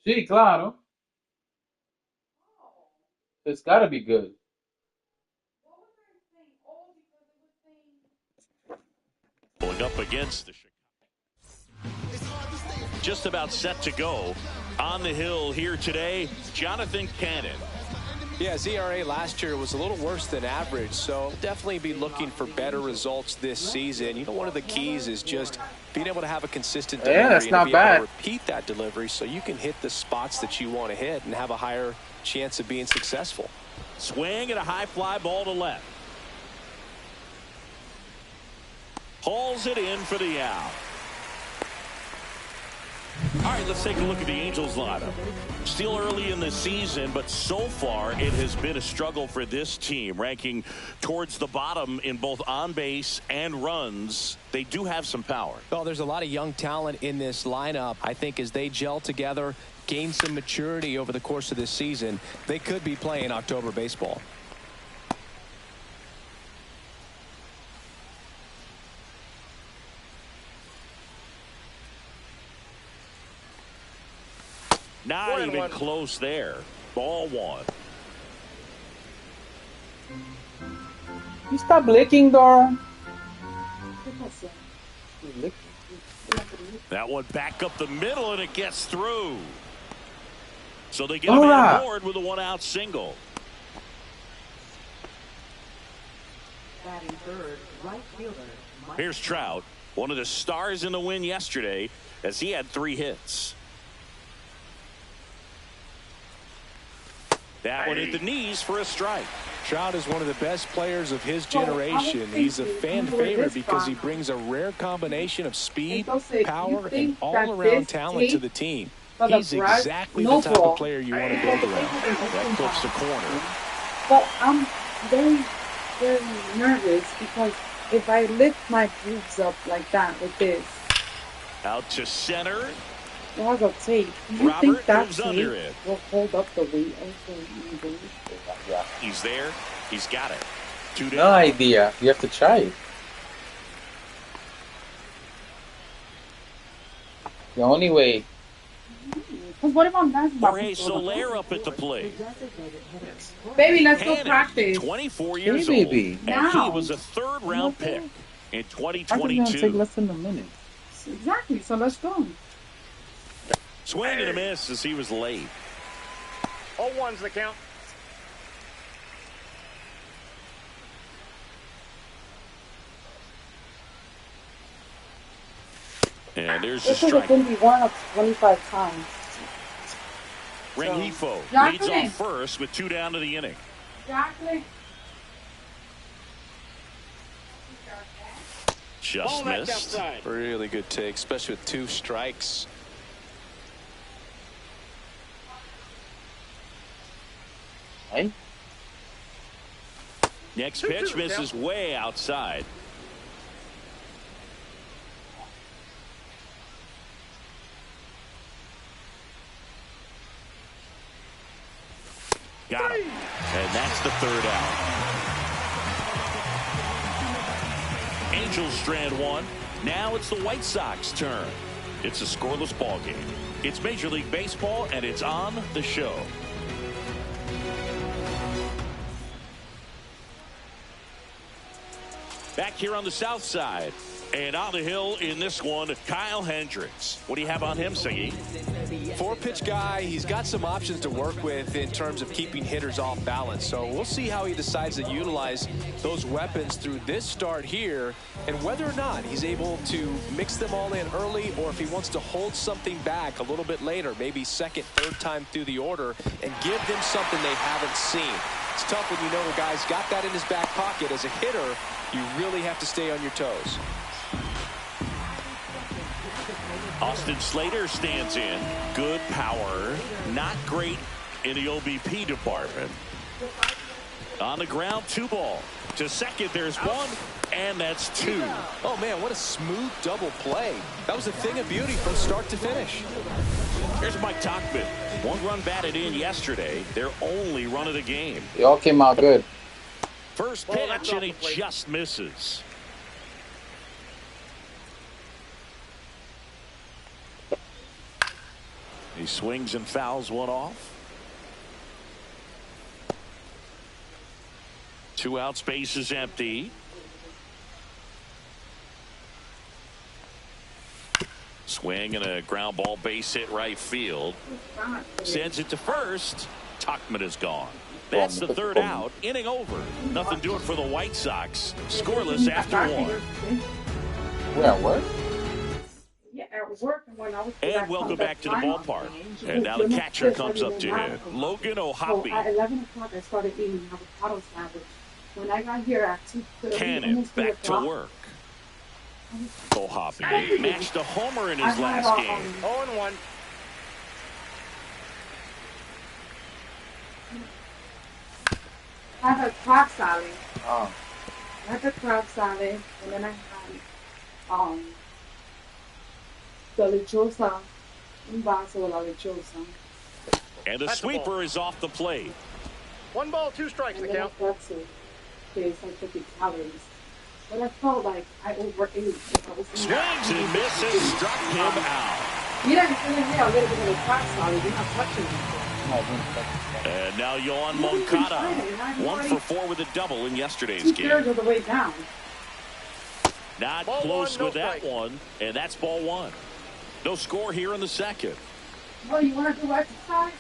Sí, claro. It's got to be good. Going up against the just about set to go on the hill here today, Jonathan Cannon. Yeah, his ERA last year was a little worse than average, so definitely be looking for better results this season. You know, one of the keys is just being able to have a consistent Yeah, delivery that's and to not be able to bad. repeat that delivery so you can hit the spots that you want to hit and have a higher chance of being successful. Swing and a high fly ball to left. Hauls it in for the out. All right, let's take a look at the Angels lineup. Still early in the season, but so far it has been a struggle for this team, ranking towards the bottom in both on base and runs. They do have some power. Well, there's a lot of young talent in this lineup. I think as they gel together, gain some maturity over the course of this season, they could be playing October baseball. Not even close there. Ball one. You stop licking, Dora. That one back up the middle, and it gets through. So they get a man aboard with a one-out single. Here's Trout, one of the stars in the win yesterday, as he had 3 hits. That one hit the knees for a strike. Trout is one of the best players of his generation. He's a fan favorite because he brings a rare combination of speed, power, and all-around talent to the team. He's exactly the type of player you want to build around. That clips the corner. But I'm very, very nervous because if I lift my boobs up like that with this, out to center. it has a tape. Do you think that tape will hold up the weight of the He's there. He's got it. 2 down. No idea. You have to try it. The only way. Because what if I'm not? Jorge Soler up at the plate. Baby, let's go practice. 24 years Hey, old. baby. And he was a 3rd-round pick in 2022. It's gonna take less than a minute. Exactly. So let's go. Swing and a miss as he was late. 0-1's the count. And there's a This is strike. going to be 1 of 25 times. Rengifo leads off first with 2 down to the inning. Exactly. Just missed. Really good take, especially with 2 strikes. Hey? Next pitch misses way outside. Got him. And that's the 3rd out. Angels strand 1. Now it's the White Sox turn. It's a scoreless ball game. It's Major League Baseball, and it's on the show. Back here on the south side. And on the hill in this one, Kyle Hendricks. What do you have on him, Siggy? 4-pitch guy. He's got some options to work with in terms of keeping hitters off balance. So we'll see how he decides to utilize those weapons through this start here and whether or not he's able to mix them all in early or if he wants to hold something back a little bit later, maybe 2nd, 3rd time through the order and give them something they haven't seen. It's tough when you know a guy's got that in his back pocket. As a hitter, you really have to stay on your toes. Austin Slater stands in. Good power. Not great in the OBP department. On the ground, 2 ball. To second, there's 1, and that's 2. Oh, man, what a smooth double play. That was a thing of beauty from start to finish. Here's Mike Tauchman. 1 run batted in yesterday. Their only run of the game. They all came out good. First pitch, and he just misses. He swings and fouls one off. 2 outs, base is empty. Swing and a ground ball, base hit right field. Sends it to first. Tuchman is gone. That's the 3rd out. Inning over. Nothing doing for the White Sox. Scoreless after 1. We're at work? Yeah, at work. When I was And welcome back to the ballpark. And now the catcher comes up to hit. Logan O'Hoppe. So at 11 o'clock, I started eating avocado sandwich. When I got here at 2:30, Cannon back to work. O'Hoppe matched a homer in his last game. 0-1. I had a crab salad. Oh. I had the crab salad, and then I had the lechosa, un vaso de la lechosa. And the sweeper is off the plate. 1 ball, 2 strikes, And the then count. a pretzel. Okay, it's like 50 calories. But I felt like I overate. Swings and misses, struck him out. Mira, que tiene a little bit of a crab salad. You're not touching it. And now Yohan Moncada, 1 for 4 with a double in yesterday's 2/3 game. of the way down. Not Ball close 1, no with that strike. one, and that's ball 1. No score here in the 2nd. Well, you want to do exercise?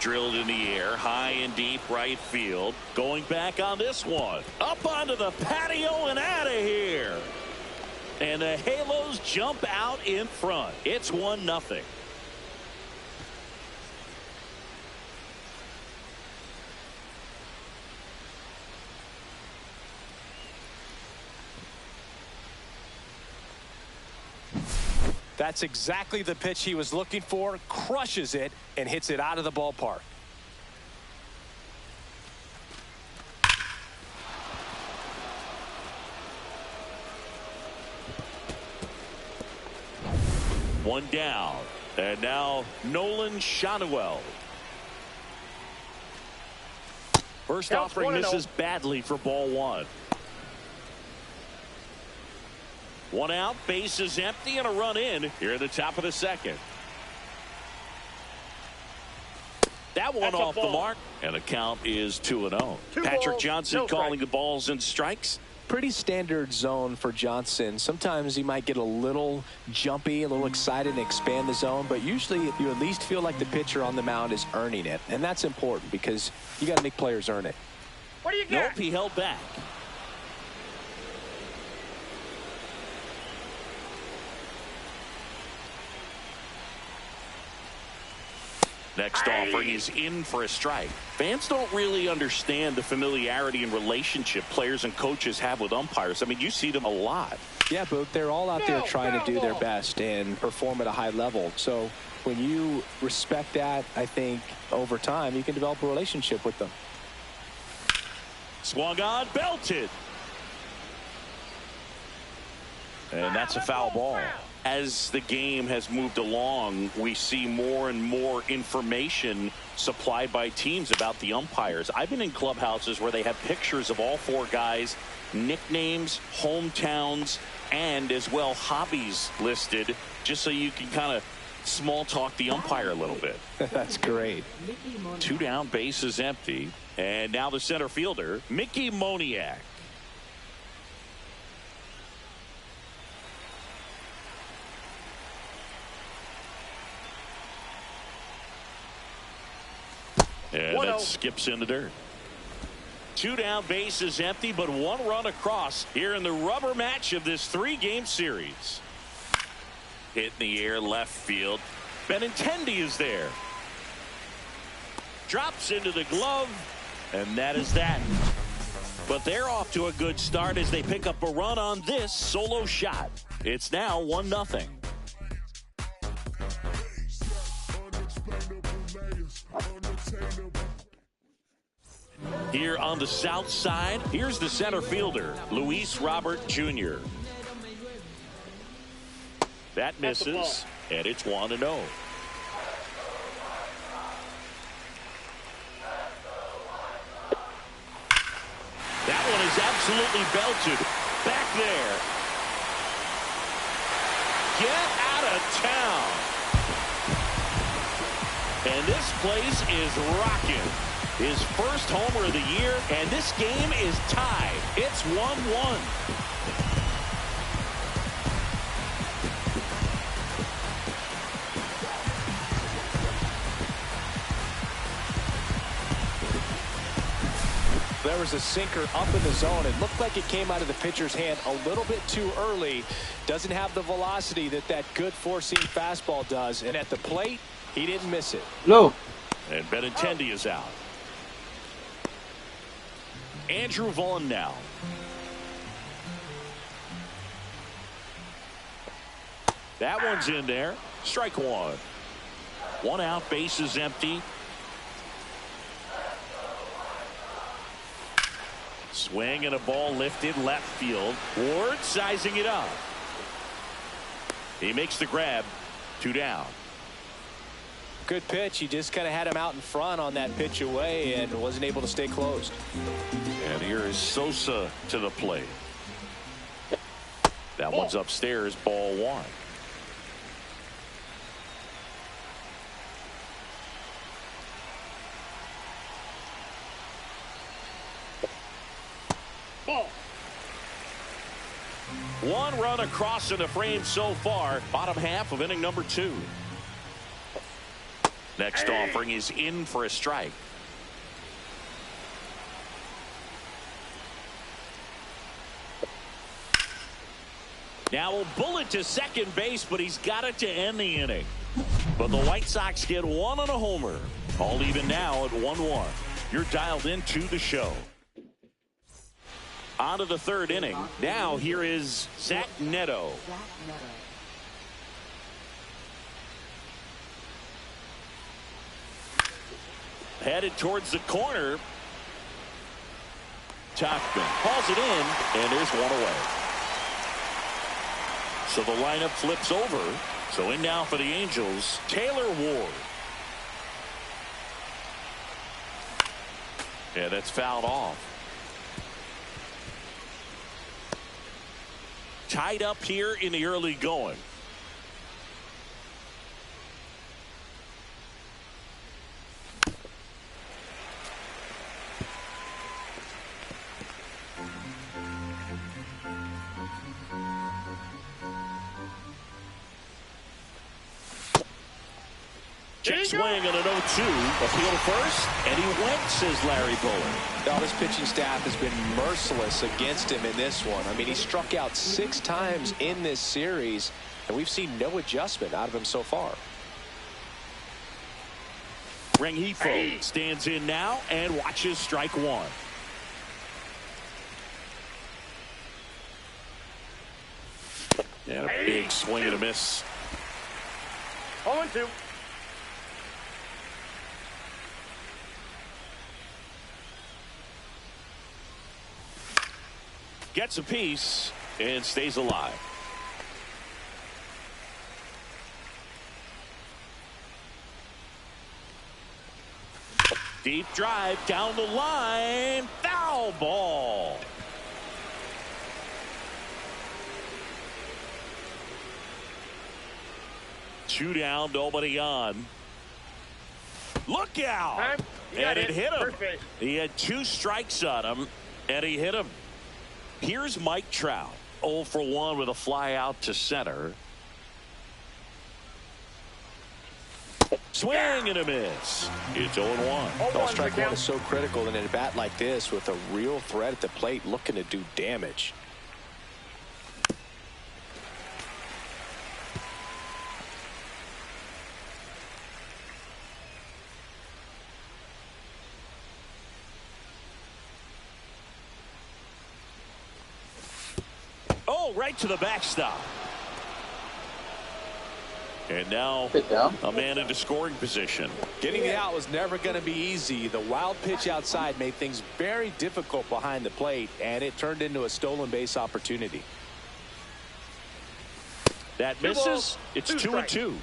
Drilled in the air, high and deep right field. Going back on this one. Up onto the patio and out of here. And the Halos jump out in front. It's 1-0. That's exactly the pitch he was looking for. Crushes it and hits it out of the ballpark. One down. And now Nolan Shanuel. First Counts offering 1-0. misses badly for ball 1. 1 out, base is empty, and a run in here at the top of the 2nd. That one That's a off the ball. mark, and the count is 2-0. 2 Patrick balls, Johnson no calling strike. the balls and strikes. Pretty standard zone for Johnson. Sometimes he might get a little jumpy, a little excited and expand the zone, but usually you at least feel like the pitcher on the mound is earning it, and that's important because you got to make players earn it. What do you Nope, get? he held back. Next offering is in for a strike. Fans don't really understand the familiarity and relationship players and coaches have with umpires. I mean, you see them a lot. Yeah, but they're all out there trying to do their best and perform at a high level. So when you respect that, I think over time you can develop a relationship with them. Swung on, belted. And that's a foul ball. As the game has moved along, we see more and more information supplied by teams about the umpires. I've been in clubhouses where they have pictures of all 4 guys, nicknames, hometowns, and as well hobbies listed, just so you can kind of small talk the umpire a little bit. That's great. 2 down, base is empty. And now the center fielder, Mickey Moniak. And that skips in the dirt. 2 down, base is empty, but 1 run across here in the rubber match of this 3-game series. Hit in the air, left field. Benintendi is there. Drops into the glove, and that is that. But they're off to a good start as they pick up a run on this solo shot. It's now 1-0. Here on the south side, here's the center fielder, Luis Robert Jr. That misses, and it's 1-0. That one is absolutely belted. Back there. Get out of town. this place is rocking. His first homer of the year, and this game is tied. It's 1-1. There was a sinker up in the zone. It looked like it came out of the pitcher's hand a little bit too early. Doesn't have the velocity that good four-seam fastball does. And at the plate, he didn't miss it. No. And Benintendi is out. Andrew Vaughn now. That one's in there. Strike one. One out, base is empty. Swing and a ball lifted left field. Ward sizing it up. He makes the grab. 2 down. Good pitch. He just kind of had him out in front on that pitch away and wasn't able to stay closed. And here is Sosa to the plate. That one's upstairs. Ball 1. One run across in the frame so far. Bottom half of inning number 2. Next offering is in for a strike. Now a bullet to second base, but he's got it to end the inning. But the White Sox get one on a homer. All even now at 1-1. You're dialed into the show. On to the third inning. Now here is Zach Neto. Headed towards the corner. Tauchman hauls it in, and there's one away. So the lineup flips over. So in now for the Angels, Taylor Ward. Yeah, that's fouled off. Tied up here in the early going. Check swing on an 0-2. Appeal to first, and he went, says Larry Bullard. Now, this pitching staff has been merciless against him in this one. I mean, he struck out 6 times in this series, and we've seen no adjustment out of him so far. Rengifo stands in now and watches strike 1. And a big swing and a miss. 0-2. Gets a piece and stays alive. Deep drive down the line. Foul ball. Two down, nobody on. Look out. And it hit him. He had 2 strikes on him, and he hit him. Here's Mike Trout, 0 for 1 with a fly out to center. Swing and a miss. It's 0-1. Strike 1 is so critical in a bat like this with a real threat at the plate looking to do damage. Oh, right to the backstop. And now a man into scoring position. Getting the out was never going to be easy. The wild pitch outside made things very difficult behind the plate, and it turned into a stolen base opportunity. That misses. It's 2-2.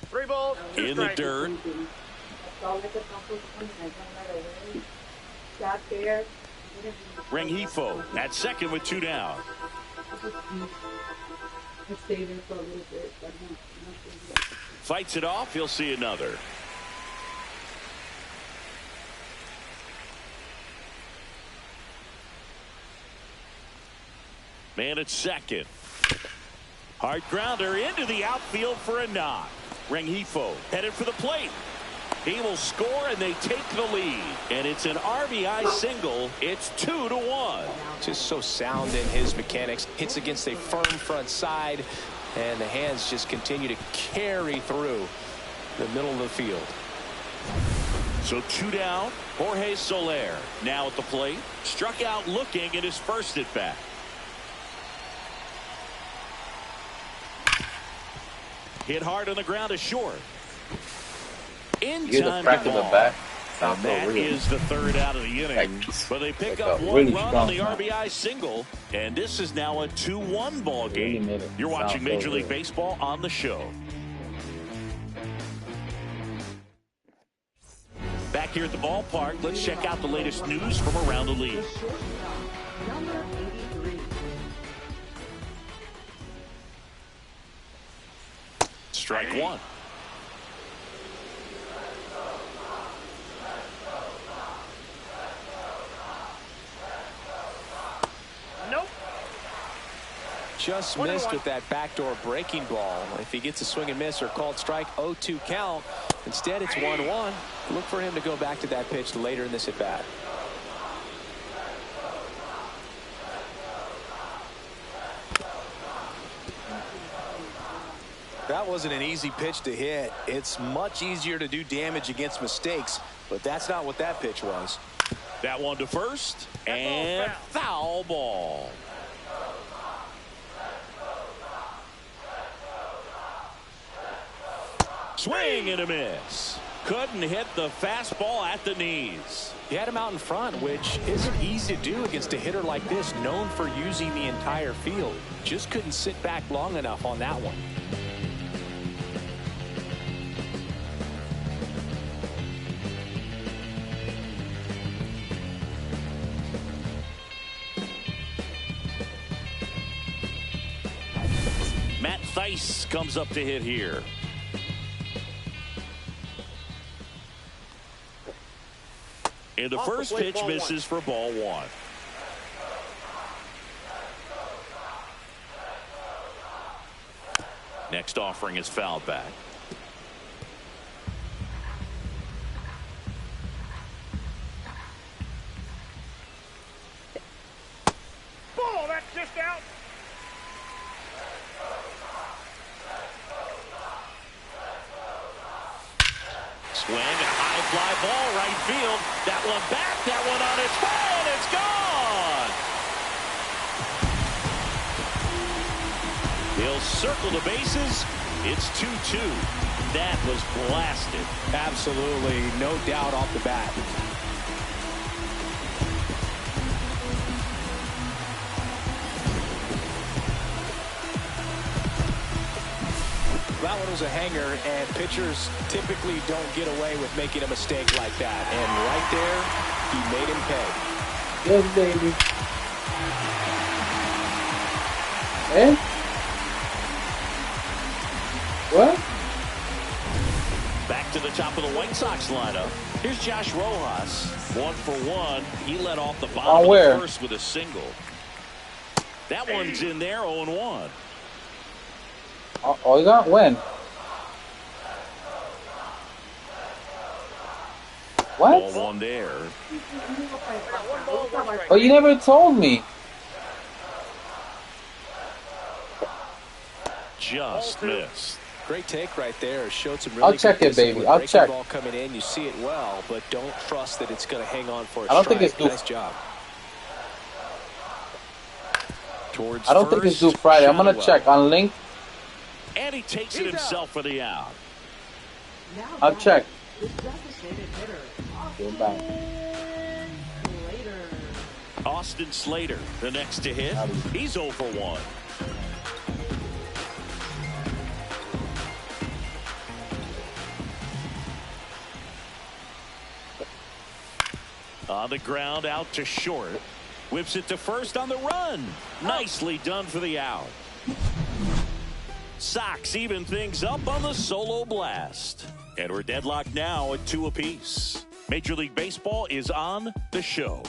3 balls, 2 In the strikes. dirt. Rengifo at second with 2 down. I stayed there for a little bit, but not. Fights it off. He'll see another. Man at second. Hard grounder into the outfield for a knock. Rengifo headed for the plate. He will score, and they take the lead. And it's an RBI single. It's 2-1. Just so sound in his mechanics. Hits against a firm front side, and the hands just continue to carry through the middle of the field. So 2 down. Jorge Soler now at the plate. Struck out looking at his first at bat. Hit hard on the ground to short. In You hear the time crack to in the ball. back? And Sounds so that real. is the third out of the inning. Like, But they pick like up a one really run on the strong RBI single, and this is now a 2-1 ball Really game. made it You're watching sound Major so League real. Baseball on the show. Back here at the ballpark, let's check out the latest news from around the league. Number 83. Strike one. Nope. Just missed with that backdoor breaking ball. If he gets a swing and miss or called strike, 0-2 count. Instead, it's 1-1. Look for him to go back to that pitch later in this at bat. That wasn't an easy pitch to hit. It's much easier to do damage against mistakes, but that's not what that pitch was. That one to first, and foul ball. Swing and a miss. Couldn't hit the fastball at the knees. He had him out in front, which isn't easy to do against a hitter like this, known for using the entire field. Just couldn't sit back long enough on that one. Matt Thaiss comes up to hit here. And the first pitch misses for ball one. Next offering is fouled back. Ball, that's just out. Swing, a high fly ball, right field. That one back, that one on its way, and it's gone. He'll circle the bases. It's 2-2. That was blasted. Absolutely, no doubt off the bat. That one was a hanger, and pitchers typically don't get away with making a mistake like that. And right there, he made him pay. Yes, baby. Eh? What? Back to the top of the White Sox lineup. Here's Josh Rojas. 1 for 1. He led off the bottom of the first with a single. That one's in there, 0-1. Oh, you got when? What? Ball one there. Oh, you never told me. Just missed. Great take right there. Showed some really I'll check good it, baby. discipline. I'll Breaking check. Ball coming in, you see it well, but don't trust that it's going to hang on for a I don't strike. think it's due. Nice job. Towards I don't think it's due first, Friday. I'm gonna Shotwell. check on link. And he takes it himself for the out. Now I'll batting, check. the designated hitter, Go back. Slater. Austin Slater, the next to hit. He's 0 for 1. On the ground, out to short. Whips it to first on the run. Nicely done for the out. Sox even things up on the solo blast. And we're deadlocked now at 2 apiece. Major League Baseball is on the show.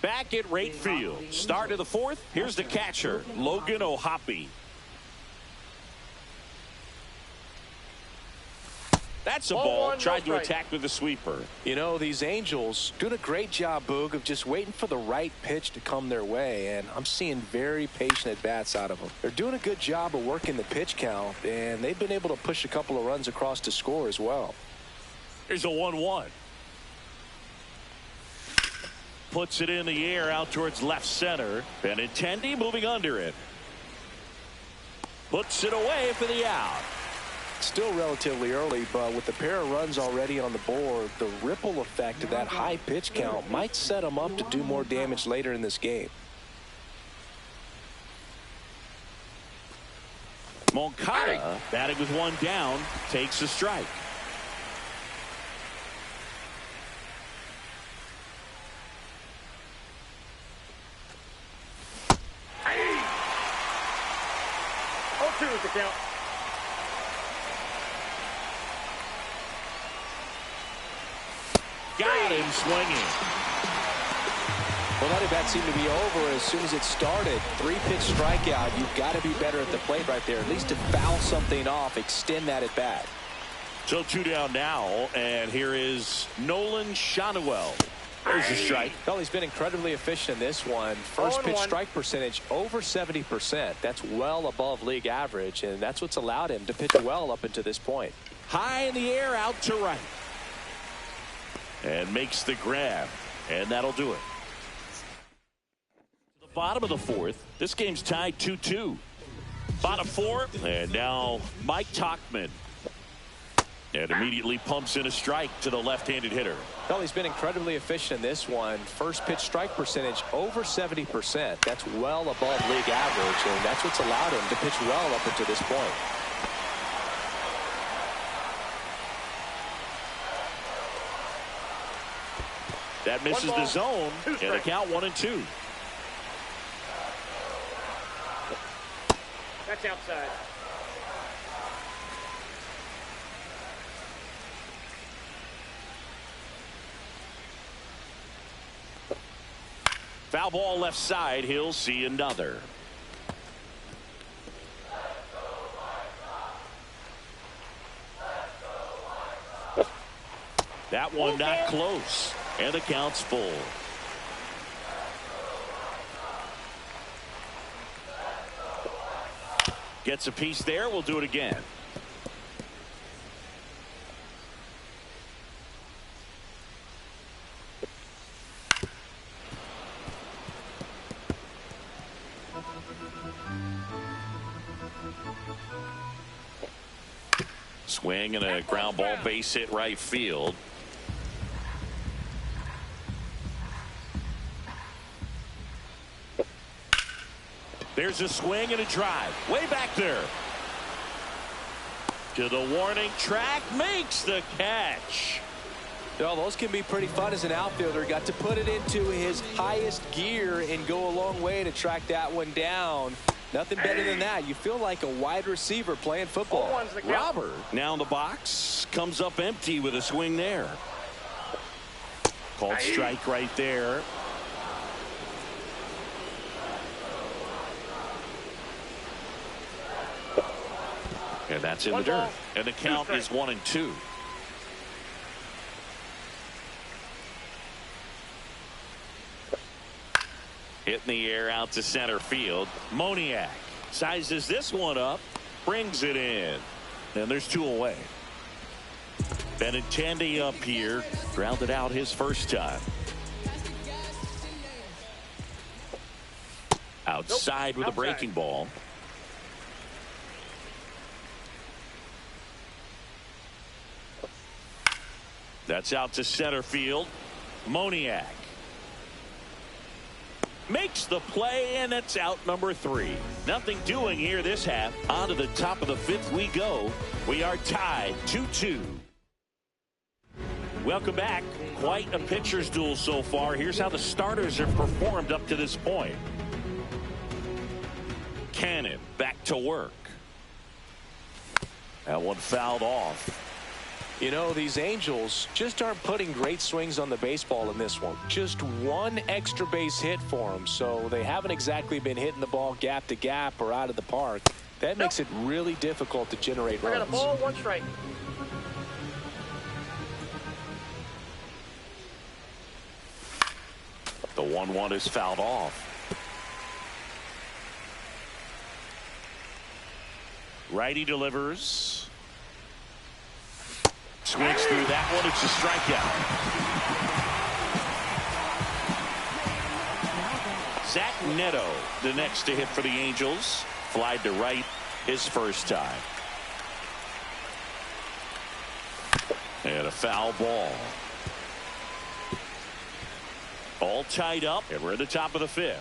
Back at right field. Start of the 4th. Here's the catcher, Logan O'Hoppe. That's a ball. Tried to attack with a sweeper. You know, these Angels doing a great job, Boog, of just waiting for the right pitch to come their way, and I'm seeing very patient at-bats out of them. They're doing a good job of working the pitch count, and they've been able to push a couple of runs across to score as well. Here's a 1-1. Puts it in the air out towards left center. Benintendi moving under it. Puts it away for the out. Still relatively early, but with the pair of runs already on the board, the ripple effect of that high pitch count might set them up to do more damage later in this game. Moncada batting with 1 down, takes a strike. Oh, 2 is the count. Got him swinging. Well, that at-bat seemed to be over as soon as it started. 3-pitch strikeout. You've got to be better at the plate right there, at least to foul something off, extend that at-bat. So 2 down now, and here is Nolan Schanuel. There's a strike. Well, he's been incredibly efficient in this one. First pitch strike percentage over 70%. That's well above league average, and that's what's allowed him to pitch well up until this point. High in the air, out to right. And makes the grab, and that'll do it. To the bottom of the 4th, this game's tied 2-2. Bottom 4, and now Mike Tauchman. And immediately pumps in a strike to the left-handed hitter. Well, he's been incredibly efficient in this one. First pitch strike percentage over 70%. That's well above league average, and that's what's allowed him to pitch well up until this point. That misses the zone, and the count 1-2. That's outside. Foul ball left side. He'll see another. That one not close. And the count's full. Gets a piece there. We'll do it again. Swing and a ground ball base hit right field. There's a swing and a drive. Way back there. To the warning track. Makes the catch. Well, those can be pretty fun as an outfielder. Got to put it into his highest gear and go a long way to track that one down. Nothing better than that. You feel like a wide receiver playing football. Robert now in the box. Comes up empty with a swing there. Called strike right there. And that's in the dirt. And the count is 1-2. Hit in the air out to center field. Moniak sizes this one up. Brings it in. And there's 2 away. Benintendi up here. Grounded out his first time. Outside with a breaking ball. That's out to center field. Moniak makes the play, and it's out number 3. Nothing doing here this half. On to the top of the 5th we go. We are tied 2-2. Welcome back. Quite a pitcher's duel so far. Here's how the starters have performed up to this point. Cannon back to work. That one fouled off. You know, these Angels just aren't putting great swings on the baseball in this one. Just one extra base hit for them, so they haven't exactly been hitting the ball gap to gap or out of the park. That makes it really difficult to generate I got a runs. ball, 1 strike. The 1-1 is fouled off. Righty delivers. Swings through that one. It's a strikeout. Zach Neto, the next to hit for the Angels. Flied to right his first time. And a foul ball. All tied up, and we're at the top of the 5th.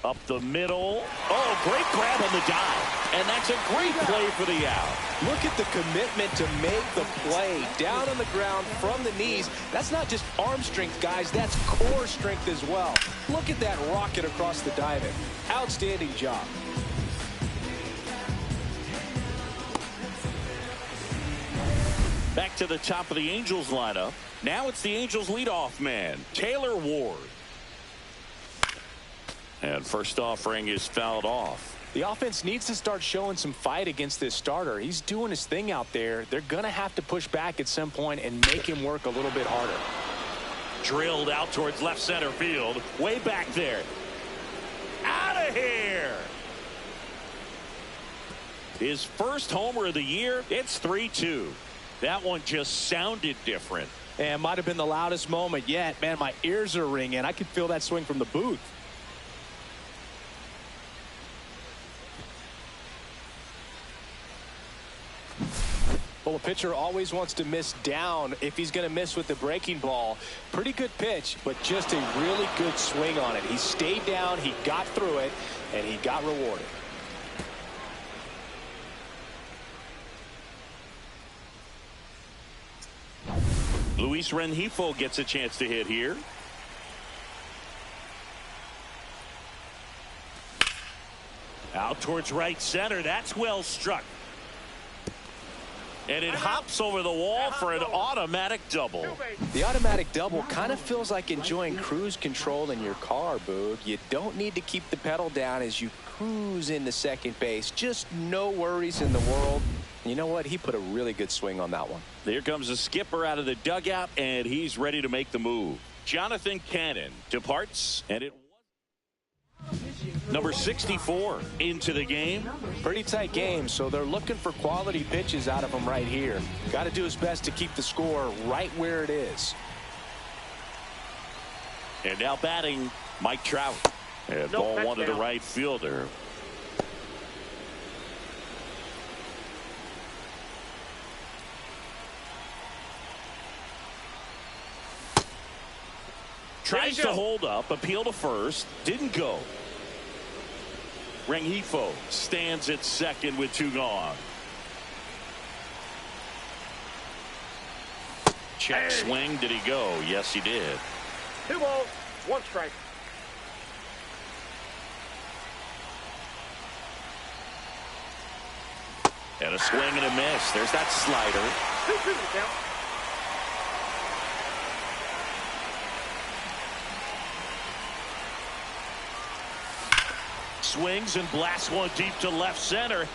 Up the middle. Oh, great grab on the dive. And that's a great play for the out. Look at the commitment to make the play down on the ground from the knees. That's not just arm strength, guys. That's core strength as well. Look at that rocket across the diamond. Outstanding job. Back to the top of the Angels lineup. Now it's the Angels leadoff man, Taylor Ward. And first offering is fouled off. The offense needs to start showing some fight against this starter. He's doing his thing out there. They're going to have to push back at some point and make him work a little bit harder. Drilled out towards left center field. Way back there. Out of here. His first homer of the year. It's 3-2. That one just sounded different. And might have been the loudest moment yet. Man, my ears are ringing. I could feel that swing from the booth. Well, a pitcher always wants to miss down if he's going to miss with the breaking ball. Pretty good pitch, but just a really good swing on it. He stayed down, he got through it, and he got rewarded. Luis Rengifo gets a chance to hit here. Out towards right center. That's well struck. And it hops over the wall for an automatic double. The automatic double kind of feels like enjoying cruise control in your car, Boog. You don't need to keep the pedal down as you cruise into second base. Just no worries in the world. You know what? He put a really good swing on that one. Here comes the skipper out of the dugout, and he's ready to make the move. Jonathan Cannon departs, and it number 64 into the game. Pretty tight game, so they're looking for quality pitches out of him right here. Got to do his best to keep the score right where it is. And now batting, Mike Trout. And ball one to the right fielder. Tries to hold up, appeal to first, didn't go. Rengifo stands at second with 2 gone. Check swing. Did he go? Yes, he did. 2 balls, 1 strike. And a swing and a miss. There's that slider. 2-2 the count. Swings and blasts one deep to left center.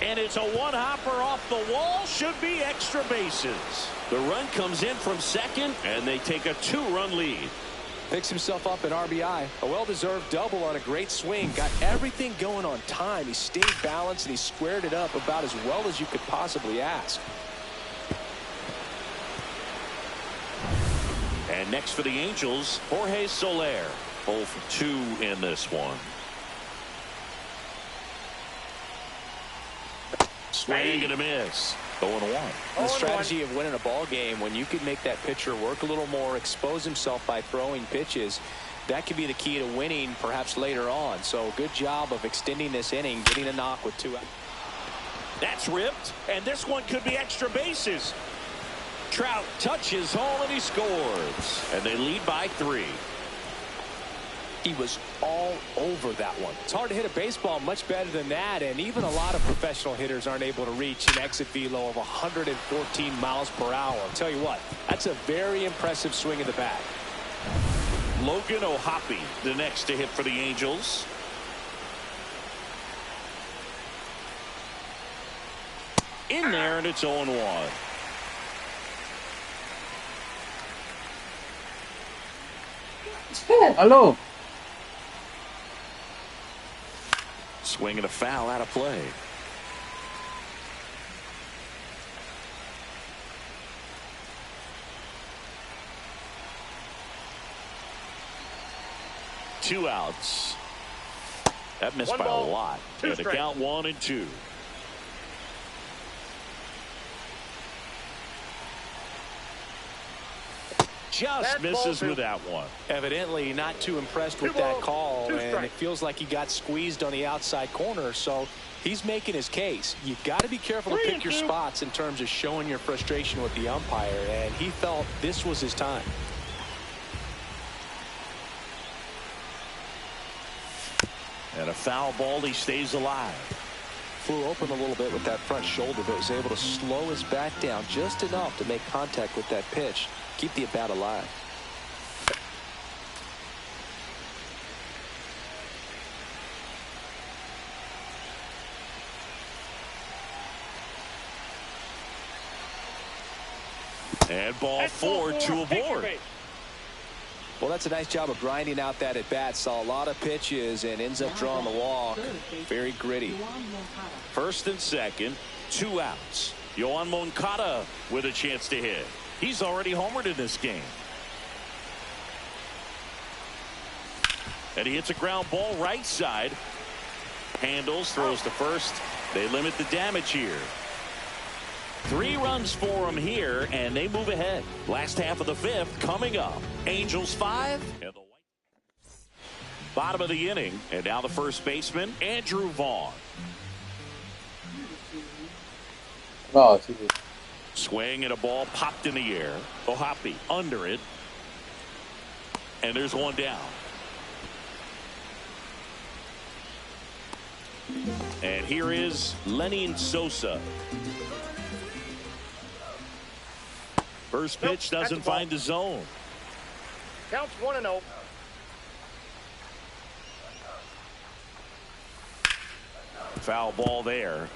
And it's a one-hopper off the wall. Should be extra bases. The run comes in from second, and they take a 2-run lead. Picks himself up an RBI. A well-deserved double on a great swing. Got everything going on time. He stayed balanced, and he squared it up about as well as you could possibly ask. And next for the Angels, Jorge Soler. 0 for 2 in this one. Swing and a miss. 0-1. The strategy of winning a ball game, when you can make that pitcher work a little more, expose himself by throwing pitches, that could be the key to winning perhaps later on. So good job of extending this inning, getting a knock with 2 outs. That's ripped, and this one could be extra bases. Trout touches home, and he scores. And they lead by 3. He was all over that one. It's hard to hit a baseball much better than that, and even a lot of professional hitters aren't able to reach an exit velo of 114 miles per hour. I'll tell you what, that's a very impressive swing of the bat. Logan O'Hoppe, the next to hit for the Angels. In there, and it's 0-1. Hello. Swing and a foul out of play. Two outs. That missed One by ball, a lot. two And the strikes. count 1-2. Just That misses ball with that one. Evidently not too impressed with Two that balls, call, two and strikes. it feels like he got squeezed on the outside corner, so he's making his case. You've got to be careful to pick your spots in terms of showing your frustration with the umpire, and he felt this was his time. And a foul ball, he stays alive. Flew open a little bit with that front shoulder, but was able to slow his bat down just enough to make contact with that pitch, keep the at-bat alive. And ball 4, 2 aboard. Well, that's a nice job of grinding out that at-bat. Saw a lot of pitches and ends up drawing the walk. Very gritty. First and second, 2 outs. Yoan Moncada with a chance to hit. He's already homered in this game. And he hits a ground ball right side. Handles, throws to first. They limit the damage here. 3 runs for him here, and they move ahead. Last half of the 5th coming up. Angels 5. And the bottom of the inning. And now the first baseman, Andrew Vaughn. No, it's easy. Swing and a ball popped in the air. O'Hoppe under it. And there's one down. And here is Lenny Sosa. First pitch doesn't find the zone. Counts 1-0. Foul ball there.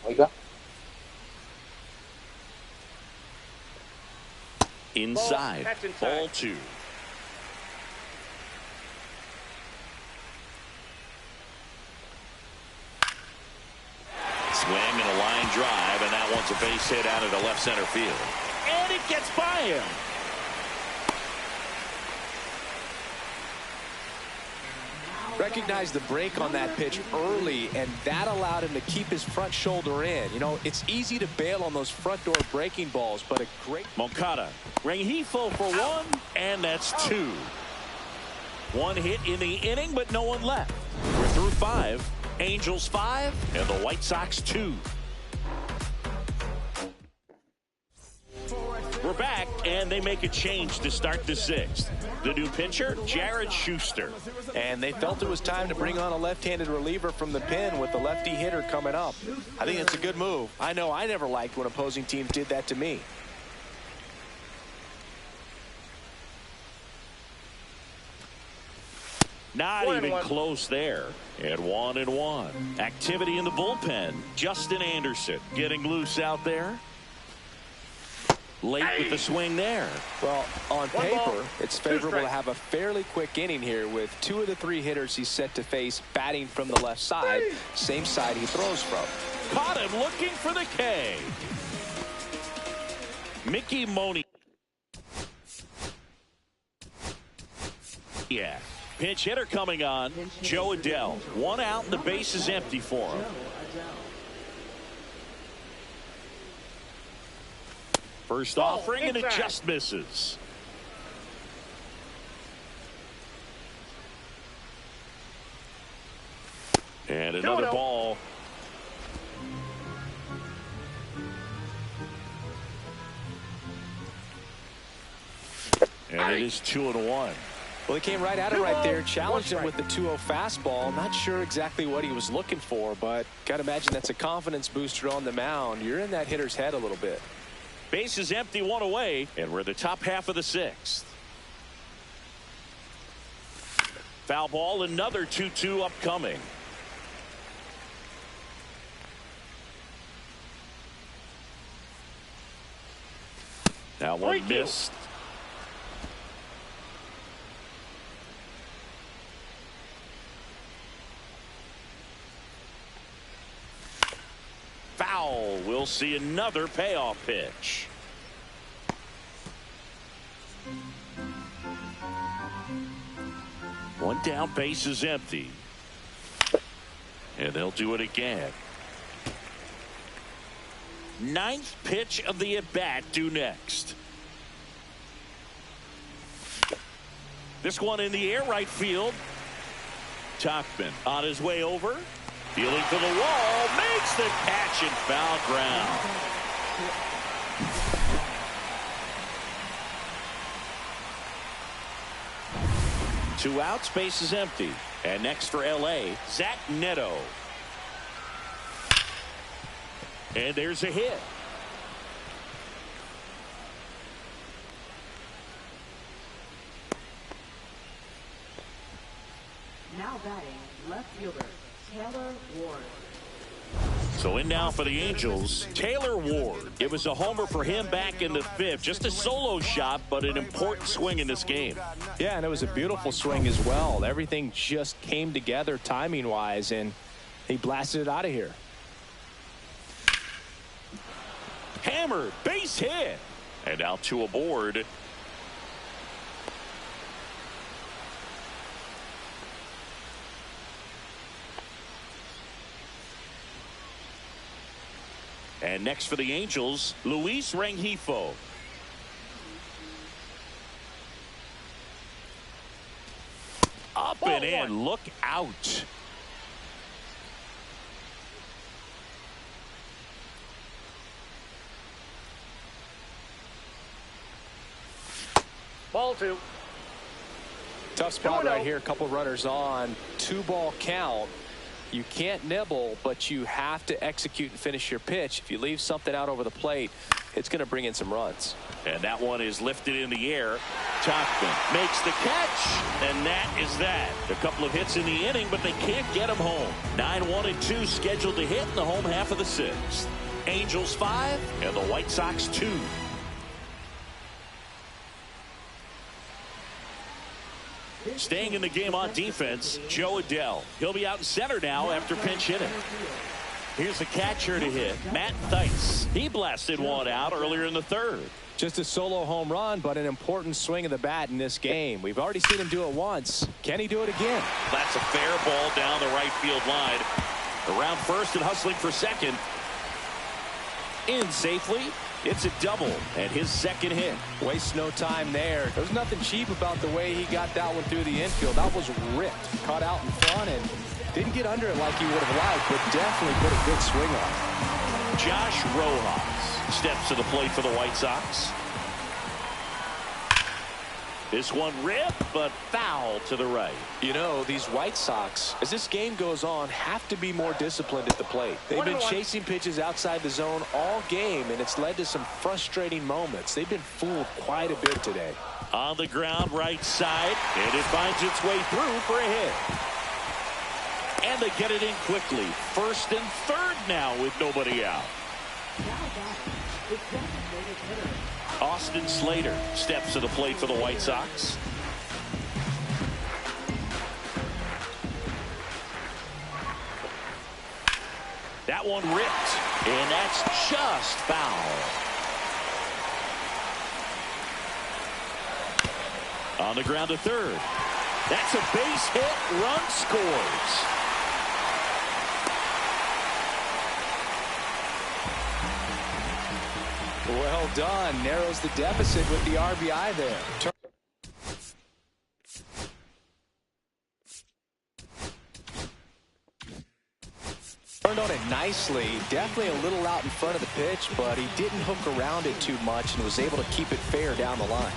Oiga. Inside. That's inside. Ball 2. Swing and a line drive, and that one's a base hit out into left center field. And it gets by him. Recognized the break on that pitch early, and that allowed him to keep his front shoulder in. You know, it's easy to bail on those front door breaking balls, but a great... Moncada, Rengifo for 1, and that's 2. 1 hit in the inning, but no one left. We're through 5. Angels 5, and the White Sox 2. We're back, and they make a change to start the 6th. The new pitcher, Jared Schuster. And they felt it was time to bring on a left-handed reliever from the pen with the lefty hitter coming up. I think it's a good move. I know I never liked when opposing teams did that to me. Not 1-1. even close there. And 1-1. Activity in the bullpen. Justin Anderson getting loose out there. Late with the swing there. Well, on One ball, paper, it's two favorable to strikes. have a fairly quick inning here with 2 of the 3 hitters he's set to face batting from the left side, same side he throws from. Caught him looking for the K. Mickey Moni. Yeah. Pinch hitter coming on. Joe Adell. 1 out and the base is empty for him. First offering, and it inside. just misses. And another 2-0. ball. And it is 2-1. Well, he came right at it right there, challenged him with the 2-0 fastball. Not sure exactly what he was looking for, but got to imagine that's a confidence booster on the mound. You're in that hitter's head a little bit. Base is empty, one away, and we're in the top half of the sixth. Foul ball, another 2-2 upcoming. That one missed. Foul. We'll see another payoff pitch. One down, base is empty. And they'll do it again. Ninth pitch of the at-bat due next. This one in the air, right field. Tachman on his way over. Feeling for the wall. Makes the catch in foul ground. Two outs, base is empty. And next for L.A., Zach Neto. And there's a hit. Now batting, left fielder, Taylor Ward. So in now for the Angels, Taylor Ward. It was a homer for him back in the fifth. Just a solo shot, but an important swing in this game. Yeah, and it was a beautiful swing as well. Everything just came together timing-wise, and he blasted it out of here. Hammered, base hit. And now two aboard. And next for the Angels, Luis Rengifo. Up and in, look out. Ball 2. Tough spot 2-0. right here. A couple runners on. 2-ball count. You can't nibble, but you have to execute and finish your pitch. If you leave something out over the plate, it's going to bring in some runs. And that one is lifted in the air. Tachman makes the catch, and that is that. A couple of hits in the inning, but they can't get him home. 9-1-2 scheduled to hit in the home half of the sixth. Angels 5 and the White Sox 2. Staying in the game on defense, Joe Adell. He'll be out in center now after pinch hitting. Here's the catcher to hit, Matt Theis. He blasted one out earlier in the third. Just a solo home run, but an important swing of the bat in this game. We've already seen him do it once. Can he do it again? That's a fair ball down the right field line. Around first and hustling for second. In safely. It's a double and his second hit. Wastes no time there. There's nothing cheap about the way he got that one through the infield. That was ripped. Caught out in front and didn't get under it like he would have liked, but definitely put a good swing on it. Josh Rojas steps to the plate for the White Sox. This one ripped, but foul to the right. You know, these White Sox, as this game goes on, have to be more disciplined at the plate. They've been chasing pitches outside the zone all game, and it's led to some frustrating moments. They've been fooled quite a bit today. On the ground, right side, and it finds its way through for a hit. And they get it in quickly. First and third now with nobody out. Now batting, the designated hitter, Austin Slater steps to the plate for the White Sox. That one ripped, and that's just foul. On the ground to third. That's a base hit. Run scores. Well done. Narrows the deficit with the RBI there. turned on it nicely. Definitely a little out in front of the pitch, but he didn't hook around it too much and was able to keep it fair down the line.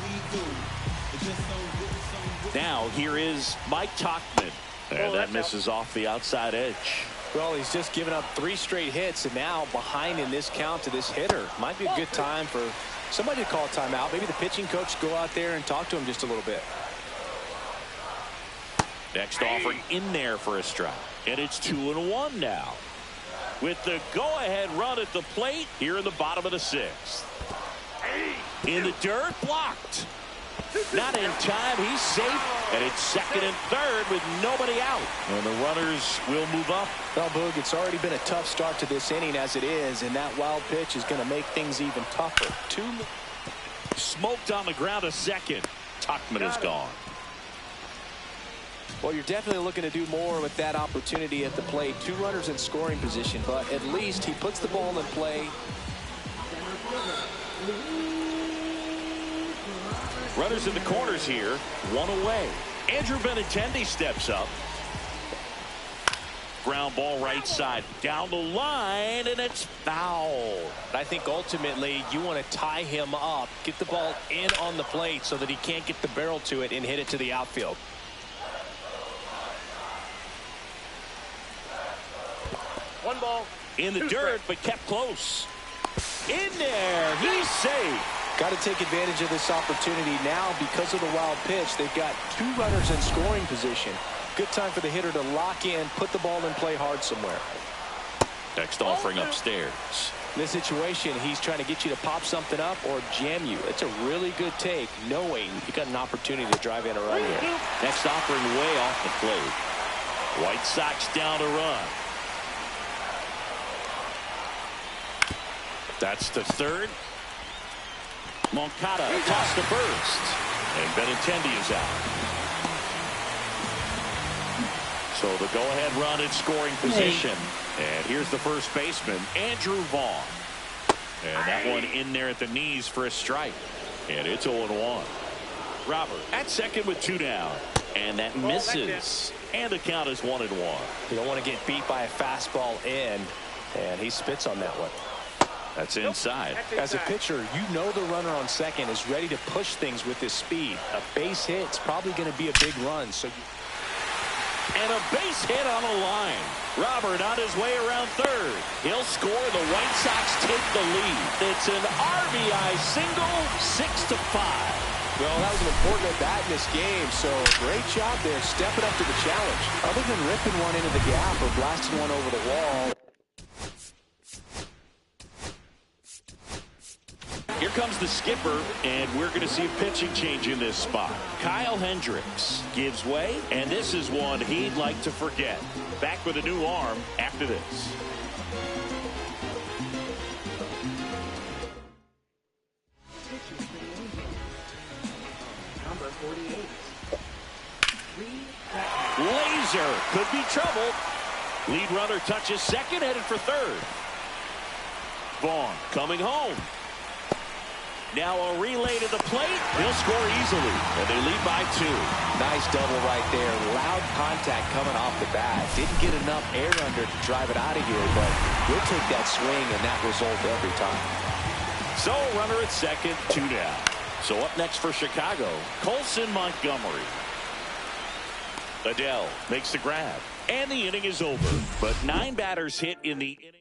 Now here is Mike Tauchman. And that misses off the outside edge. Well, he's just given up 3 straight hits, and now behind in this count to this hitter. Might be a good time for somebody to call a timeout. Maybe the pitching coach go out there and talk to him just a little bit. Next offering in there for a strike. And it's 2-1 now. With the go-ahead run at the plate here in the bottom of the 6th. In the dirt, blocked. Not in time. He's safe. And it's 2nd and 3rd with nobody out. And the runners will move up. Well, Boog, it's already been a tough start to this inning as it is, and that wild pitch is going to make things even tougher. Smoked on the ground a second. Tauchman is gone. Well, you're definitely looking to do more with that opportunity at the plate. 2 runners in scoring position, but at least he puts the ball in play. Runners in the corners here. 1 away. Andrew Benintendi steps up. Ground ball right side. Down the line, and it's foul. I think ultimately you want to tie him up, get the ball in on the plate so that he can't get the barrel to it and hit it to the outfield. One ball. In the dirt, but kept close. In there. He's safe. Got to take advantage of this opportunity now because of the wild pitch. They've got 2 runners in scoring position. Good time for the hitter to lock in, put the ball in play hard somewhere. Next offering upstairs. In this situation, he's trying to get you to pop something up or jam you. It's a really good take, knowing you got an opportunity to drive in a run here. Next offering way off the plate. White Sox down to run. That's the 3rd. Moncada tossed to first. And Benintendi is out. So the go-ahead run in scoring position. And here's the first baseman, Andrew Vaughn. And that one in there at the knees for a strike. And it's 0-1. Robert at second with 2 down. And that misses. And the count is 1-1. You don't want to get beat by a fastball in. And he spits on that one. That's inside. As a pitcher, you know the runner on second is ready to push things with his speed. A base hit's probably going to be a big run. And a base hit on the line. Robert on his way around 3rd. He'll score. The White Sox take the lead. It's an RBI single, 6-5. Well, that was an important at bat in this game, so great job there, stepping up to the challenge. Other than ripping one into the gap or blasting one over the wall. Here comes the skipper, and we're going to see a pitching change in this spot. Kyle Hendricks gives way, and this is one he'd like to forget. Back with a new arm after this. Number 48. Laser could be trouble. Lead runner touches second, headed for 3rd. Vaughn coming home. Now a relay to the plate. He'll score easily, and they lead by 2. Nice double right there. Loud contact coming off the bat. Didn't get enough air under to drive it out of here, but we'll take that swing and that result every time. So runner at second, 2 down. So up next for Chicago, Colson Montgomery. Adele makes the grab, and the inning is over. But 9 batters hit in the inning.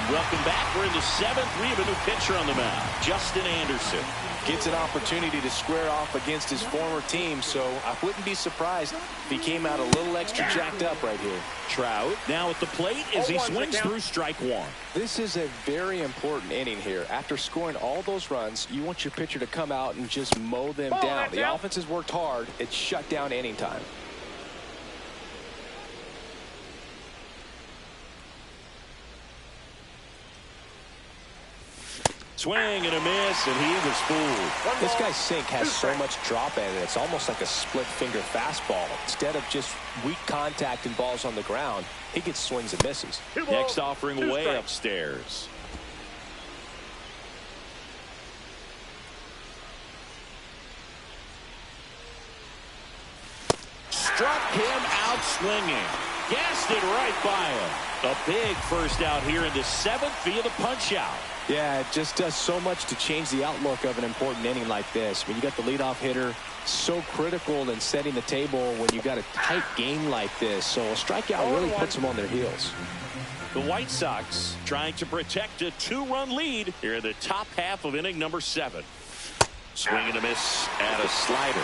Welcome back. We're in the 7th. We have a new pitcher on the mound, Justin Anderson. Gets an opportunity to square off against his former team, so I wouldn't be surprised if he came out a little extra jacked up right here. Trout now at the plate as he swings through strike 1. This is a very important inning here. After scoring all those runs, you want your pitcher to come out and just mow them down. The offense has worked hard. It's shut down inning time. Swing and a miss, and he was fooled. This guy's sink has so much drop in it. It's almost like a split-finger fastball. Instead of just weak contact and balls on the ground, he gets swings and misses. Next offering way upstairs. Struck him out swinging. Gassed it right by him. A big first out here in the 7th via the punch out. Yeah, it just does so much to change the outlook of an important inning like this. When you got the leadoff hitter, so critical in setting the table when you got a tight game like this. So a strikeout really puts them on their heels. The White Sox trying to protect a 2-run lead here in the top half of inning number 7. Swing and a miss and a slider.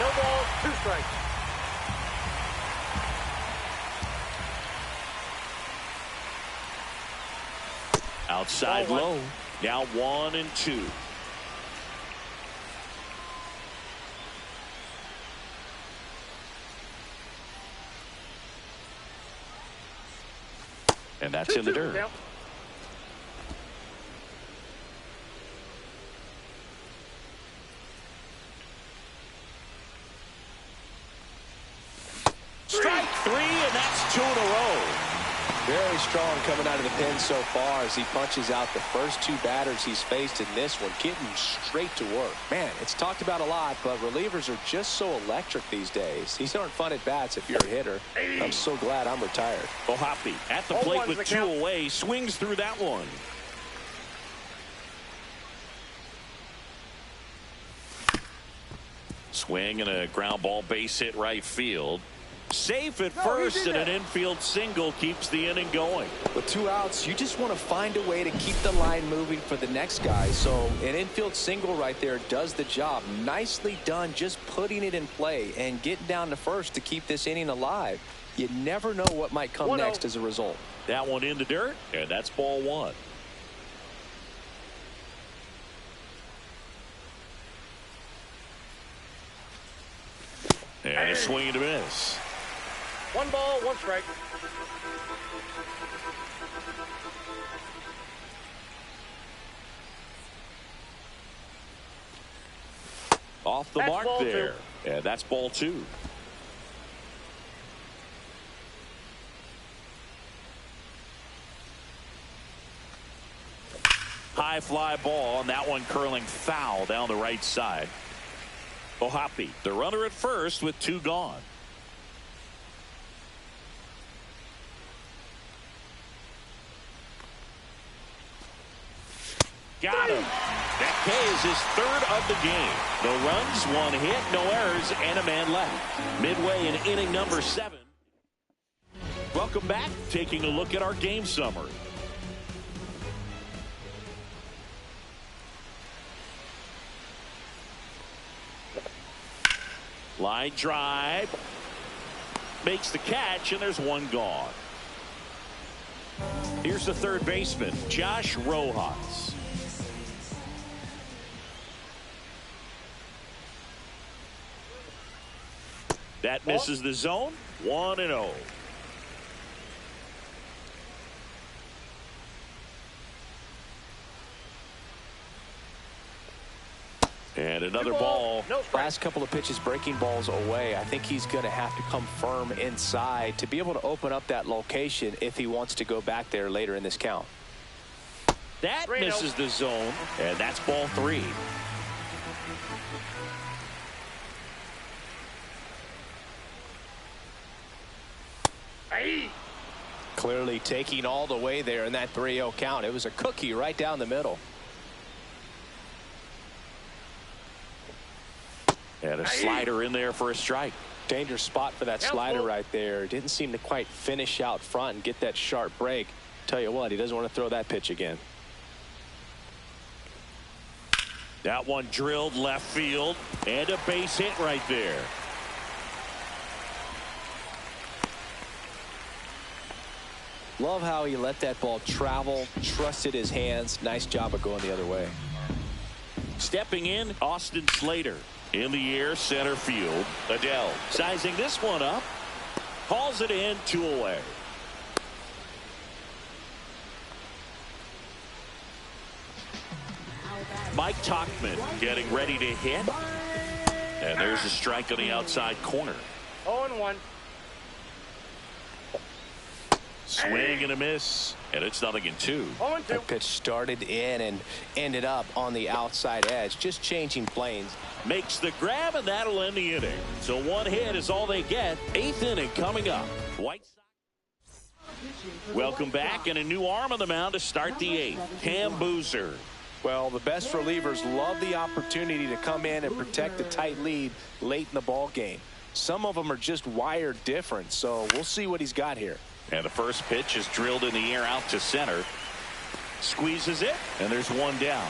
No ball, 2 strikes. Outside low. Now 1-2. And that's in the dirt. Down. Strike 3, and that's 2 in a row. Very strong coming out of the pen so far as he punches out the first 2 batters he's faced in this one, getting straight to work. Man, it's talked about a lot, but relievers are just so electric these days. These aren't fun at bats if you're a hitter. I'm so glad I'm retired. Halotv at the plate with 2 away, swings through that one. Swing and a ground ball base hit right field. Safe at first, and an infield single keeps the inning going. With 2 outs, you just want to find a way to keep the line moving for the next guy. So an infield single right there does the job. Nicely done, just putting it in play and getting down to first to keep this inning alive. You never know what might come next as a result. That one in the dirt, and that's ball 1. And a swing and a miss. 1 ball, 1 strike. Off the mark there. And that's ball 2. High fly ball, and that one curling foul down the right side. Halotv, the runner at first with 2 gone. Got him. That K is his 3rd of the game. No runs, 1 hit, no errors, and a man left. Midway in inning number 7. Welcome back. Taking a look at our game summary. Line drive. Makes the catch, and there's 1 gone. Here's the 3rd baseman, Josh Rojas. That misses the zone. 1-0. And another ball. Last couple of pitches breaking balls away. I think he's going to have to come firm inside to be able to open up that location if he wants to go back there later in this count. That misses the zone, and that's ball 3. Clearly taking all the way there in that 3-0 count. It was a cookie right down the middle. And a slider in there for a strike. Dangerous spot for that slider right there. Didn't seem to quite finish out front and get that sharp break. Tell you what, he doesn't want to throw that pitch again. That one drilled left field, and a base hit right there. Love how he let that ball travel, trusted his hands. Nice job of going the other way. Stepping in, Austin Slater. In the air, center field. Adele sizing this one up. Calls it in, 2 away. Mike Tauchman getting ready to hit. And there's a strike on the outside corner. 0-1. Swing and a miss, and it's 0-2. 0-2. That pitch started in and ended up on the outside edge, just changing planes. Makes the grab, and that'll end the inning. So one hit is all they get. 8th inning coming up. White Sox. Welcome back, and a new arm on the mound to start the 8th. Cam Boozer. Well, the best relievers love the opportunity to come in and protect the tight lead late in the ball game. Some of them are just wired different, so we'll see what he's got here. And the first pitch is drilled in the air out to center. Squeezes it, and there's one down.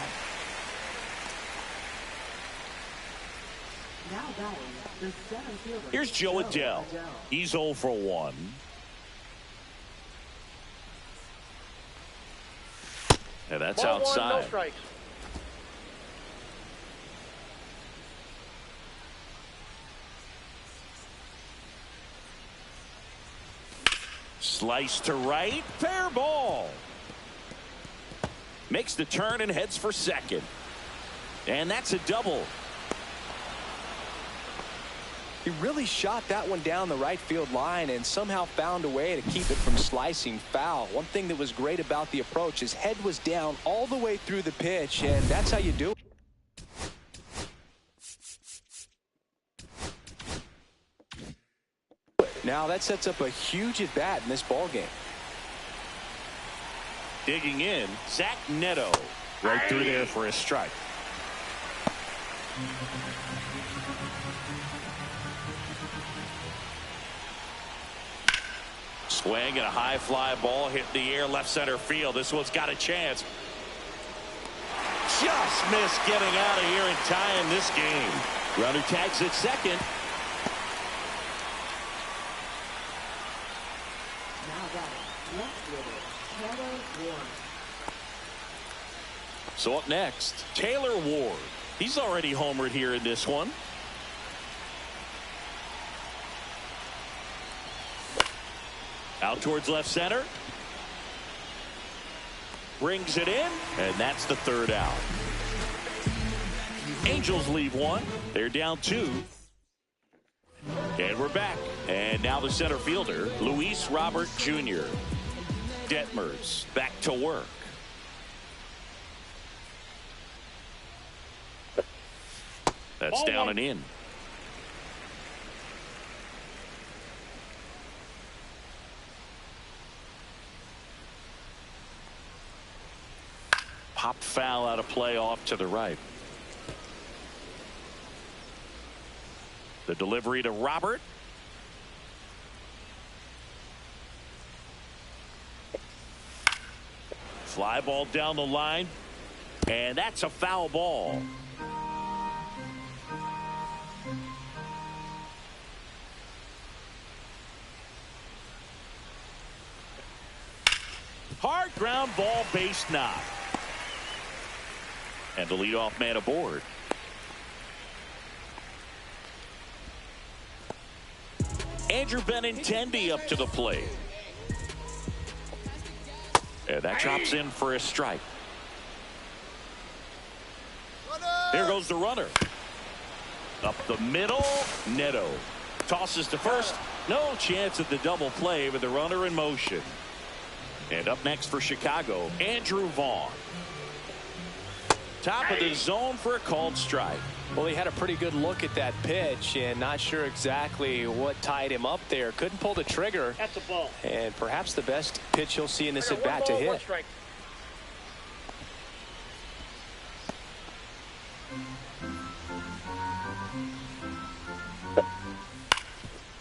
Now batting, the center fielder. Here's Joe Adell. He's 0 for 1. And that's Ball outside. 1, no strikes. Slice to right, fair ball. Makes the turn and heads for second. And that's a double. He really shot that one down the right field line and somehow found a way to keep it from slicing foul. One thing that was great about the approach, his head was down all the way through the pitch, and that's how you do it. Now that sets up a huge at bat in this ball game. Digging in, Zach Neto. Right through there for a strike. Swing and a high fly ball hit the air left center field. This one's got a chance. Just missed getting out of here and tying this game. Runner tags at second. Now batting, left fielder, Taylor Ward. So up next, Taylor Ward. He's already homered here in this one. Out towards left center. Brings it in, and that's the third out. Angels leave one. They're down 2. And we're back. And now the center fielder, Luis Robert Jr. Detmers back to work. That's down and in. Popped foul out of play off to the right. The delivery to Robert. Fly ball down the line. And that's a foul ball. Hard ground ball, base knock. And the leadoff man aboard. Andrew Benintendi up to the plate. And that drops in for a strike. There goes the runner. Up the middle, Neto. Tosses to first. No chance at the double play with the runner in motion. And up next for Chicago, Andrew Vaughn. Top of the zone for a called strike. Well, he had a pretty good look at that pitch and not sure exactly what tied him up there. Couldn't pull the trigger. That's a ball. And perhaps the best pitch he'll see in this at bat to 1 hit. strike.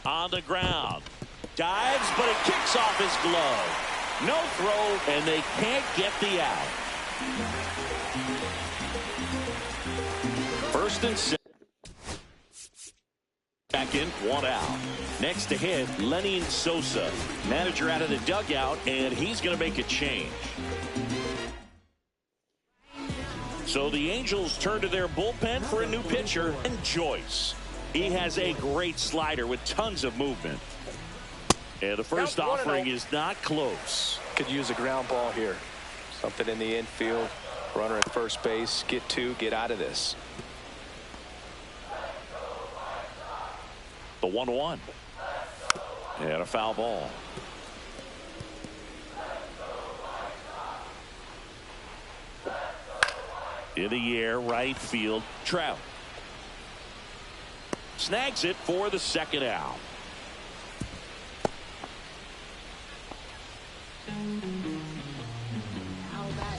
On the ground. Dives, but it kicks off his glove. No throw, and they can't get the out. First and second. Back in, 1 out. Next to hit, Lenny Sosa. Manager out of the dugout, and he's going to make a change. So the Angels turn to their bullpen for a new pitcher, and Joyce. He has a great slider with tons of movement. And the first offering is not close. Could use a ground ball here. Something in the infield. Runner at first base. Get 2. Get out of this. The 1-1. And a foul ball. In the air, right field, Trout. Snags it for the second out.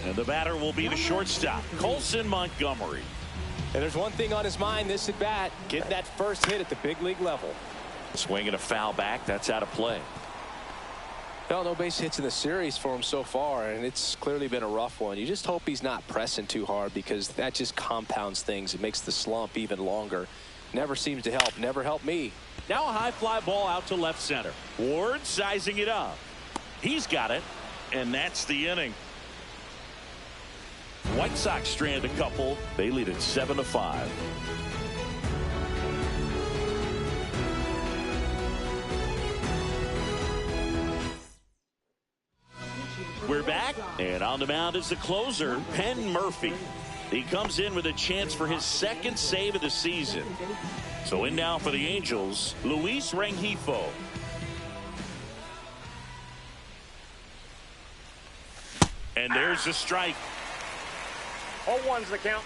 And the batter will be the shortstop, Colson Montgomery. And there's one thing on his mind this at bat, get that first hit at the big league level. Swinging a foul back, that's out of play. Well, no base hits in the series for him so far, and it's clearly been a rough one. You just hope he's not pressing too hard, because that just compounds things. It makes the slump even longer. Never seems to help. Never helped me. Now a high fly ball out to left center. Ward sizing it up. He's got it, and that's the inning. White Sox strand a couple. They lead at 7-5. We're back, and on the mound is the closer, Penn Murphy. He comes in with a chance for his second save of the season. So in now for the Angels, Luis Rengifo. And there's the strike. 0-1's the count.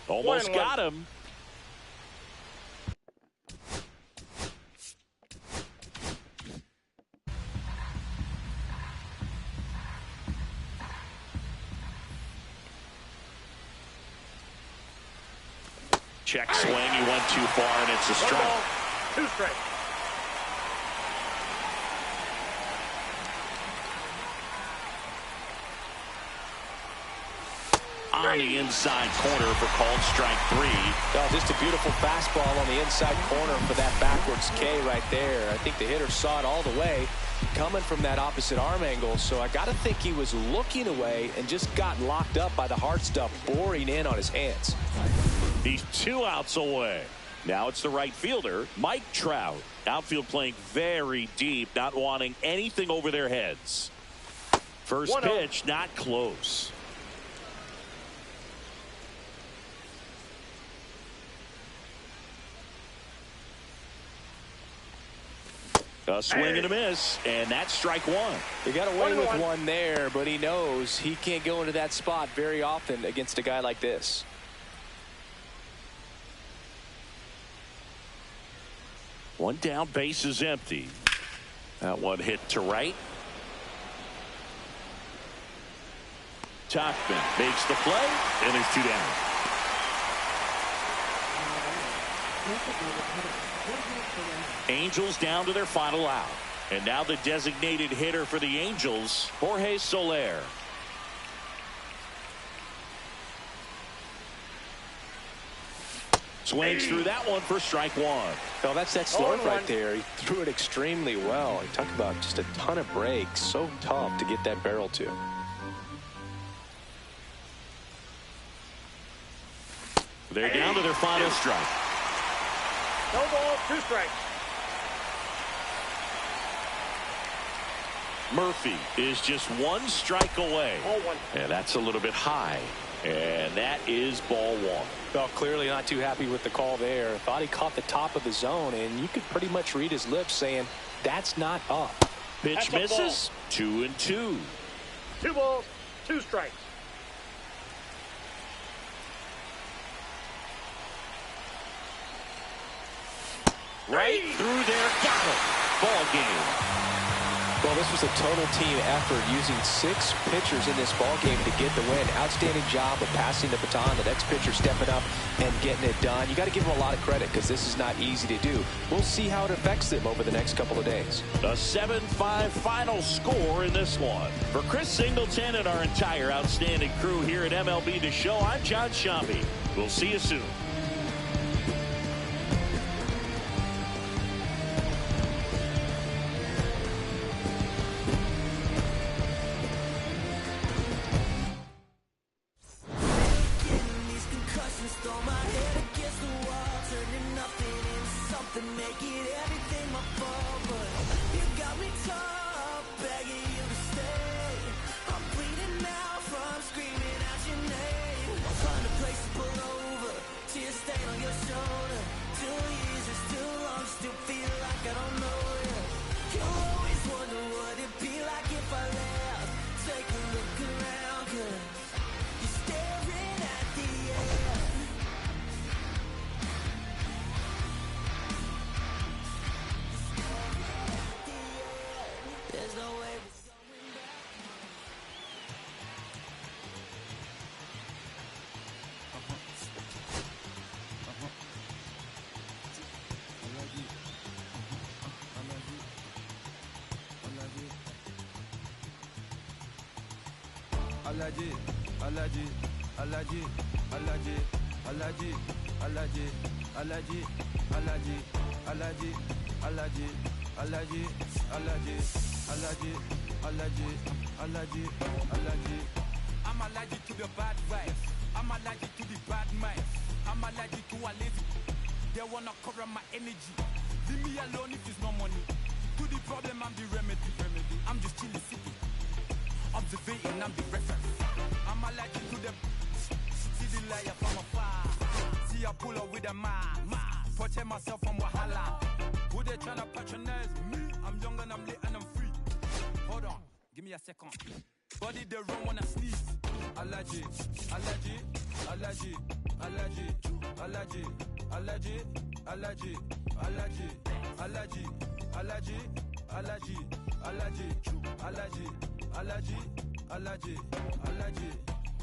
Almost got him. Check swing, he went too far, and it's a strike. 1 ball, 2 strikes. On the inside corner for called strike 3. Oh, just a beautiful fastball on the inside corner for that backwards K right there. I think the hitter saw it all the way coming from that opposite arm angle, so I got to think he was looking away and just got locked up by the hard stuff boring in on his hands. He's 2 outs away. Now it's the right fielder, Mike Trout. Outfield playing very deep, not wanting anything over their heads. First 1-0. pitch, not close. A swing and a miss, and that's strike 1. He got away with 1-1. one there, but he knows he can't go into that spot very often against a guy like this. One down, base is empty. That one hit to right. Tachman makes the play, and there's 2 down. Angels down to their final out. And now the designated hitter for the Angels, Jorge Soler. Swings through that one for strike 1. Well, that's that slurve 0-1. right there. He threw it extremely well. You talk about just a ton of breaks. So tough to get that barrel to. They're down to their final strike. No ball, 2 strikes. Murphy is just 1 strike away. 0-1. And that's a little bit high. And that is ball 1. Well, clearly not too happy with the call there. Thought he caught the top of the zone, and you could pretty much read his lips saying, that's not up. Pitch That's a misses. 2-2. 2 balls, 2 strikes. Right through there. Got it. Ball game. Well, this was a total team effort, using 6 pitchers in this ball game to get the win. Outstanding job of passing the baton. The next pitcher stepping up and getting it done. You got to give them a lot of credit, because this is not easy to do. We'll see how it affects them over the next couple of days. A 7-5 final score in this one. For Chris Singleton and our entire outstanding crew here at MLB The Show, I'm John Shambi. We'll see you soon. Still feel like I don't know you. I'm allergic to the bad vibes. I'm allergic to the bad minds. I'm allergic to a lazy. They wanna cover my energy. Leave me alone if it's no money. To the problem, I'm the remedy. I'm just chilling city. Observating, I'm the reference. I'm allergic to the. See the liar from afar. See I pull up with a mask. Protect myself from Wahala. Who they tryna patronize me? I'm young and I'm lit and I'm free. Hold on, give me a second. Body they run when I sneeze. Allergy, allergy, allergy, allergy, allergy, allergy, allergy, allergy, allergy, allergy, allergy, allergy, allergy, allergy, allergy.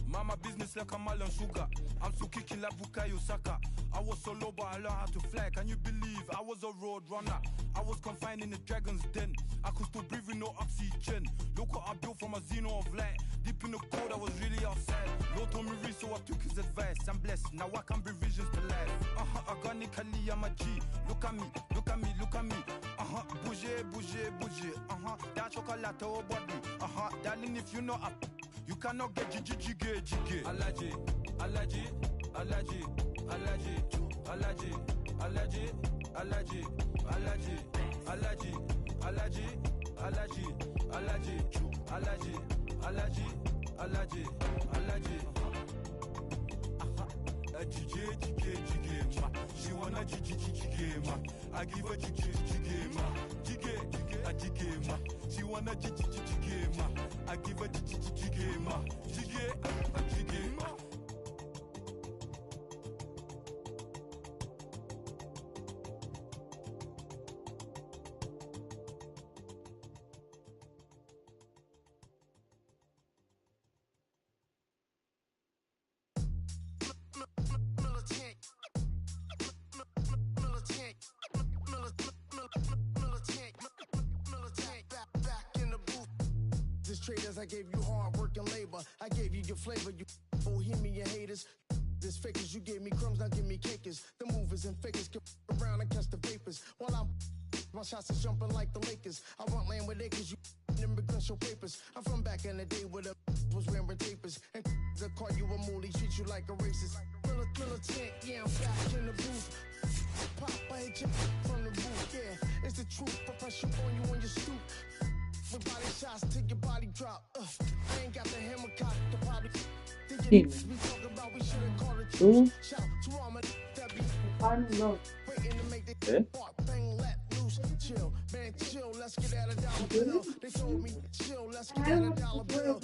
Mama business like a melon sugar. I'm so kicking like Bukayo Saka. I was so low, but I learned how to fly. Can you believe I was a road runner? I was confined in the dragon's den. I could still breathe with no oxygen. Look what I built from a xeno of light. Deep in the cold, I was really outside. Lord told me read, so I took his advice. I'm blessed, now I can bring visions to life. Organically, I'm a G. Look at me, look at me, look at me. Bouger, bouger, bouger. That chocolate over body. Darling, if you know up. You cannot get jiggy. Allergy, allergy, allergy, allergy, allergy, allergy, allergy, allergy, allergy, allergy, allergy, allergy, allergy, allergy, allergy, allergy. Jiggy, ma. She wanna jiggy, ma. I give her jiggy, ma. Jiggy, ma. She wanna jiggy, ma. I give her jiggy, ma. Jiggy, ma. Traders, I gave you hard work and labor. I gave you your flavor, you bohemian haters. This fakers, you gave me crumbs, now give me cakers. The movers and fakers get around and catch the vapors. While I'm my shots is jumping like the Lakers. I want land with acres, you immigrants show papers. I'm from back in the day where the was wearing tapers. And they call you a moolie, treat you like a racist. Militant, yeah, I'm back in the booth. Pop, I hit you from the booth, yeah. It's the truth, put pressure on you on your stoop. With body shots till your body drop. I ain't got the hammer cock to probably. Dime. We talk about we should've called it Tú, truth. Shout to all my that be Pablo, waiting to make the ¿Eh? spark bang let loose. Chill, man, chill. Let's get out a dollar bill. They told me chill. Let's get out a dollar bill.